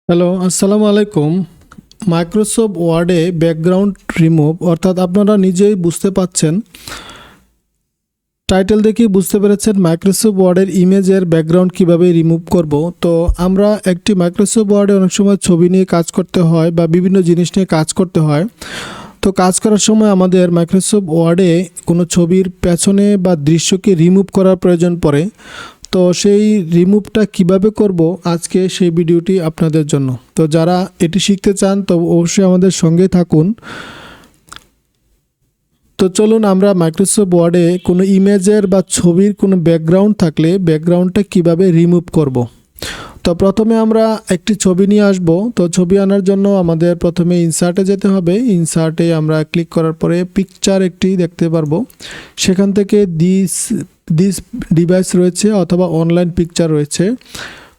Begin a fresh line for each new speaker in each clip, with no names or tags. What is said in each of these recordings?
Hello, আসসালামু আলাইকুম। Microsoft ওয়ার্ডে ব্যাকগ্রাউন্ড রিমুভ অর্থাৎ আপনারা নিজেই বুঝতে পাচ্ছেন, টাইটেল দেখেই বুঝতে পেরেছেন মাইক্রোসফট ওয়ার্ডের ইমেজের ব্যাকগ্রাউন্ড কিভাবে রিমুভ করব। তো আমরা একটি মাইক্রোসফট ওয়ার্ডে অনেক সময় ছবি নিয়ে কাজ করতে হয় বা বিভিন্ন জিনিস নিয়ে কাজ করতে হয়। তো কাজ করার সময় আমাদের মাইক্রোসফট ওয়ার্ডে কোনো ছবির পেছনে বা দৃশ্যকে রিমুভ করার প্রয়োজন পড়ে। তো সেই রিমুভটা কিভাবে করব আজকে সেই ভিডিওটি আপনাদের জন্য। তো যারা এটি শিখতে চান তো অবশ্যই আমাদের সঙ্গে থাকুন। তো চলুন আমরা মাইক্রোসফট ওয়ার্ডে কোনো ইমেজের বা ছবির কোনো ব্যাকগ্রাউন্ড থাকলে ব্যাকগ্রাউন্ডটা কিভাবে রিমুভ করব। তো প্রথমে আমরা একটি ছবি নিয়ে আসব। তো ছবি আনার জন্য আমাদের প্রথমে ইনসার্টে যেতে হবে। ইনসার্টে আমরা ক্লিক করার পরে পিকচার একটি দেখতে পারবো। সেখান থেকে দিস ডিভাইস রয়েছে অথবা অনলাইন পিকচার রয়েছে।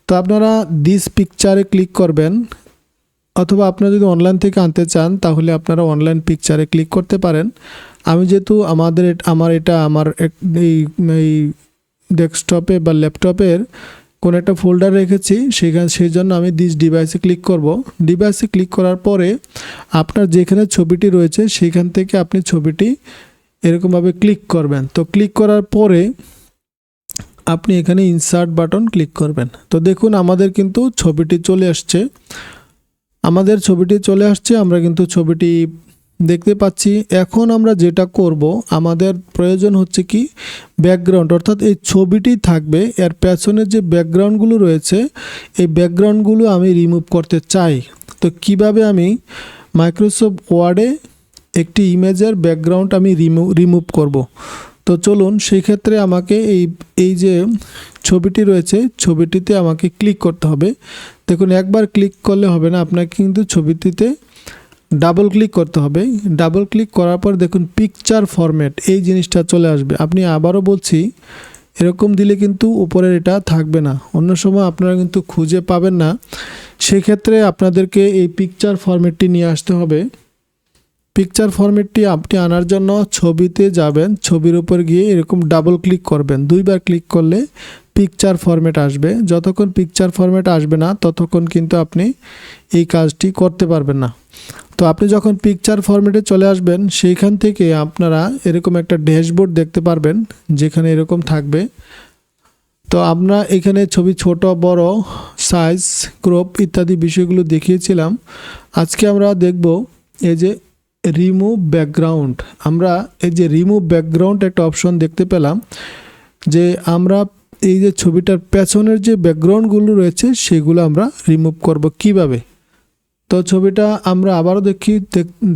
তো আপনারা দিস পিকচারে ক্লিক করবেন, অথবা আপনারা যদি অনলাইন থেকে আনতে চান তাহলে আপনারা অনলাইন পিকচারে ক্লিক করতে পারেন। আমি যেহেতু আমার এই ডেস্কটপে বা ল্যাপটপের কোনো একটা ফোল্ডার রেখেছি, সেই জন্য আমি দিস ডিভাইসে ক্লিক করব। ডিভাইসে ক্লিক করার পরে আপনার যেখানে ছবিটি রয়েছে সেইখান থেকে আপনি ছবিটি এরকমভাবে ক্লিক করবেন। তো ক্লিক করার পরে আপনি এখানে ইনসার্ট বাটন ক্লিক করবেন। তো দেখুন আমাদের কিন্তু ছবিটি চলে আসছে। আমরা কিন্তু ছবিটি দেখতে পাচ্ছি। এখন আমরা যেটা করব, আমাদের প্রয়োজন হচ্ছে কি ব্যাকগ্রাউন্ড, অর্থাৎ এই ছবিটি থাকবে, এর পেছনে যে ব্যাকগ্রাউন্ডগুলো রয়েছে এই ব্যাকগ্রাউন্ডগুলো আমি রিমুভ করতে চাই। তো কিভাবে আমি মাইক্রোসফট ওয়ার্ডে একটি ইমেজের ব্যাকগ্রাউন্ড আমি রিমুভ করব। তো চলুন সেই ক্ষেত্রে আমাকে এই যে ছবিটি রয়েছে ছবিটিতে আমাকে ক্লিক করতে হবে। দেখুন একবার ক্লিক করলে হবে না, আপনাকে কিন্তু ছবিটিতে ডাবল ক্লিক করতে হবে। ডাবল ক্লিক করার পর দেখুন পিকচার ফরম্যাট এই জিনিসটা চলে আসবে। আপনি আবারও বলছি, এরকম দিলে কিন্তু উপরের এটা থাকবে না, অন্য সময় আপনারা কিন্তু খুঁজে পাবেন না। সেক্ষেত্রে আপনাদেরকে এই পিকচার ফরম্যাটটি নিয়ে আসতে হবে। পিকচার ফরম্যাটটি আপনি আনার জন্য ছবিতে যাবেন, ছবির উপর গিয়ে এরকম ডাবল ক্লিক করবেন। দুইবার ক্লিক করলে পিকচার ফরম্যাট আসবে। যতক্ষণ পিকচার ফরম্যাট আসবে না ততক্ষণ কিন্তু আপনি এই কাজটি করতে পারবেন না। তো আপনি যখন পিকচার ফরম্যাটে চলে আসবেন সেইখান থেকে আপনারা এরকম একটা ড্যাশবোর্ড দেখতে পারবেন, যেখানে এরকম থাকবে। তো আমরা এখানে ছবি ছোট বড় সাইজ ক্রপ ইত্যাদি বিষয়গুলো দেখিয়েছিলাম। আজকে আমরা দেখব এই যে রিমুভ ব্যাকগ্রাউন্ড। আমরা এই যে রিমুভ ব্যাকগ্রাউন্ড একটা অপশন দেখতে পেলাম, যে আমরা এই যে ছবিটার পেছনের যে ব্যাকগ্রাউন্ডগুলো রয়েছে সেগুলো আমরা রিমুভ করব কিভাবে। তো ছবিটা আমরা আবারও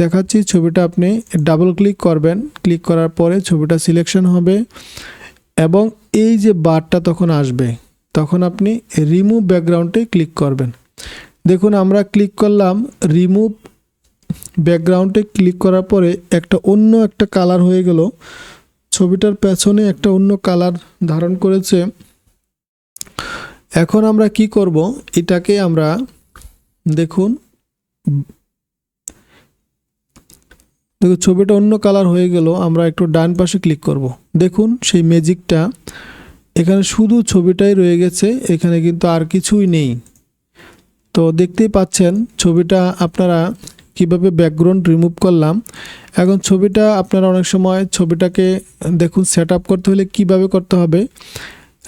দেখাচ্ছি। ছবিটা আপনি ডাবল ক্লিক করবেন, ক্লিক করার পরে ছবিটা সিলেকশন হবে এবং এই যে বারটা তখন আসবে, তখন আপনি রিমুভ ব্যাকগ্রাউন্ডে ক্লিক করবেন। দেখুন আমরা ক্লিক করলাম রিমুভ ব্যাকগ্রাউন্ডে। ক্লিক করার পরে অন্য একটা কালার হয়ে গেল, ছবিটার পেছনে একটা অন্য কালার ধারণ করেছে। এখন আমরা কি করব, এটাকে আমরা দেখুন ছবিটা অন্য কালার হয়ে গেল। আমরা একটু ডান পাশে ক্লিক করব। দেখুন সেই ম্যাজিকটা, এখানে শুধু ছবিটাই রয়ে গেছে, এখানে কিন্তু আর কিছুই নেই। তো দেখতেই পাচ্ছেন ছবিটা আপনারা কিভাবে ব্যাকগ্রাউন্ড রিমুভ করলাম। এখন ছবিটা আপনারা অনেক সময় ছবিটাকে দেখুন সেট আপ করতে হলে কিভাবে করতে হবে,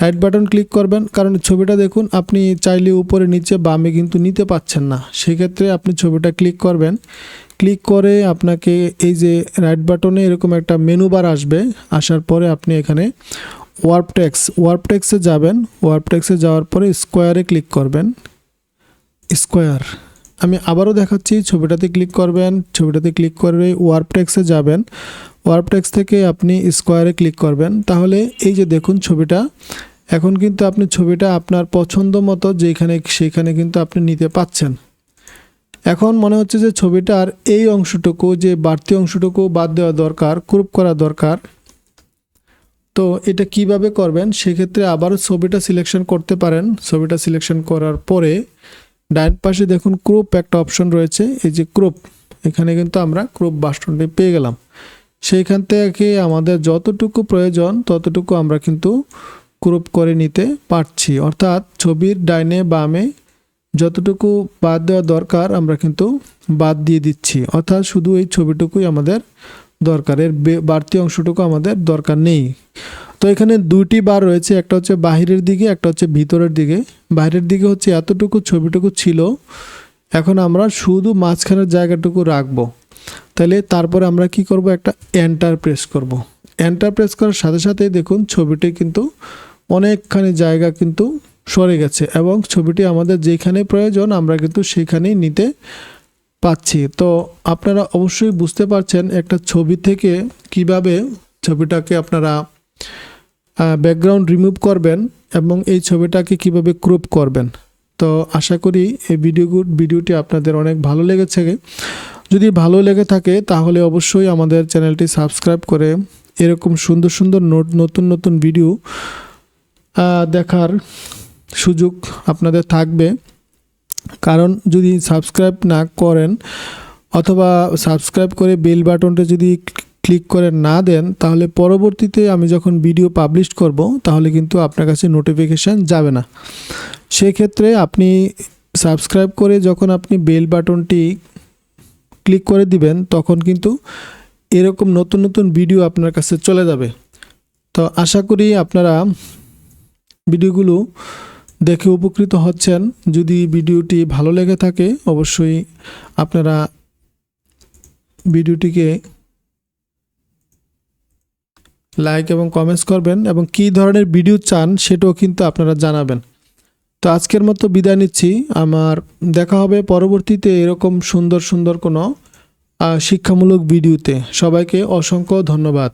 রাইট বাটন ক্লিক করবেন। কারণ ছবিটা দেখুন আপনি চাইলে উপরে নিচে বামে কিন্তু নিতে পাচ্ছেন না, সেক্ষেত্রে আপনি ছবিটা ক্লিক করবেন। ক্লিক করে আপনাকে এই যে রাইট বাটনে এরকম একটা মেনু বার আসবে। আসার পরে আপনি এখানে ওয়ার্প টেক্সে যাবেন। ওয়ার্প টেক্সে যাওয়ার পরে স্কোয়ারে ক্লিক করবেন। স্কোয়ার আমি আবারও দেখাচ্ছি, ছবিটাতে ক্লিক করবেন। ছবিটাতে ক্লিক করে ওয়ার্প টেক্সে যাবেন। ওয়ার্প টেক্স থেকে আপনি স্কোয়ারে ক্লিক করবেন। তাহলে এই যে দেখুন ছবিটা, এখন কিন্তু আপনি ছবিটা আপনার পছন্দ মতো সেইখানে কিন্তু আপনি নিতে পাচ্ছেন। এখন মনে হচ্ছে যে ছবিটার এই অংশটুকু, যে বাড়তি অংশটুকু বাদ দেওয়া দরকার, ক্রপ করা দরকার। তো এটা কিভাবে করবেন, সেক্ষেত্রে আবারও ছবিটা সিলেকশন করতে পারেন। ছবিটা সিলেকশন করার পরে ডান পাশে দেখুন ক্রপ একটা অপশন রয়েছে, এই যে ক্রপ, এখানে কিন্তু আমরা ক্রপ বাটনটি পেয়ে গেলাম। সেইখান থেকে আমাদের যতটুকু প্রয়োজন ততটুকু আমরা কিন্তু ক্রপ করে নিতে পারছি। অর্থাৎ ছবির ডাইনে বামে যতটুকু বাদ দেওয়া দরকার আমরা কিন্তু বাদ দিয়ে দিচ্ছি, অর্থাৎ শুধু এই ছবিটুকুই আমাদের দরকার, এর বাড়তি অংশটুকু আমাদের দরকার নেই। তো এখানে দুইটি বার রয়েছে, একটা হচ্ছে বাহিরের দিকে, একটা হচ্ছে ভিতরের দিকে। বাইরের দিকে হচ্ছে এতটুকু ছবিটুকু ছিল, এখন আমরা শুধু মাঝখানের জায়গাটুকু রাখবো। তাহলে তারপরে আমরা কি করব, একটা এন্টার প্রেস করব। এন্টার প্রেস করার সাথে সাথেই দেখুন ছবিটি কিন্তু অনেকখানি জায়গা কিন্তু সরে গেছে এবং ছবিটি আমাদের যেখানে প্রয়োজন আমরা কিন্তু সেখানেই নিতে পাচ্ছি। তো আপনারা অবশ্যই বুঝতে পারছেন একটা ছবি থেকে কিভাবে ছবিটাকে আপনারা ব্যাকগ্রাউন্ড রিমুভ করবেন এবং এই ছবিটাকে কিভাবে ক্রপ করবেন। তো আশা করি এই ভিডিওটি আপনাদের অনেক ভালো লেগেছে। যদি ভালো লেগে থাকে তাহলে অবশ্যই আমাদের চ্যানেলটি সাবস্ক্রাইব করে এরকম সুন্দর সুন্দর নতুন নতুন ভিডিও দেখার সুযোগ আপনাদের থাকবে। কারণ যদি সাবস্ক্রাইব না করেন অথবা সাবস্ক্রাইব করে বেল বাটনটা যদি ক্লিক করে না দেন তাহলে পরবর্তীতে আমি যখন ভিডিও পাবলিশ করব তাহলে কিন্তু আপনার কাছে নোটিফিকেশান যাবে না। সেক্ষেত্রে আপনি সাবস্ক্রাইব করে যখন আপনি বেল বাটনটি ক্লিক করে দিবেন তখন কিন্তু এরকম নতুন নতুন ভিডিও আপনার কাছে চলে যাবে। তো আশা করি আপনারা ভিডিওগুলো দেখে উপকৃত হচ্ছেন। যদি ভিডিওটি ভালো লেগে থাকে অবশ্যই আপনারা ভিডিওটিকে লাইক এবং কমেন্টস করবেন এবং কী ধরনের ভিডিও চান সেটাও কিন্তু আপনারা জানাবেন। তো আজকের মতো বিদায় নিচ্ছি, আমার দেখা হবে পরবর্তীতে এরকম সুন্দর সুন্দর কোনো শিক্ষামূলক ভিডিওতে। সবাইকে অসংখ্য ধন্যবাদ।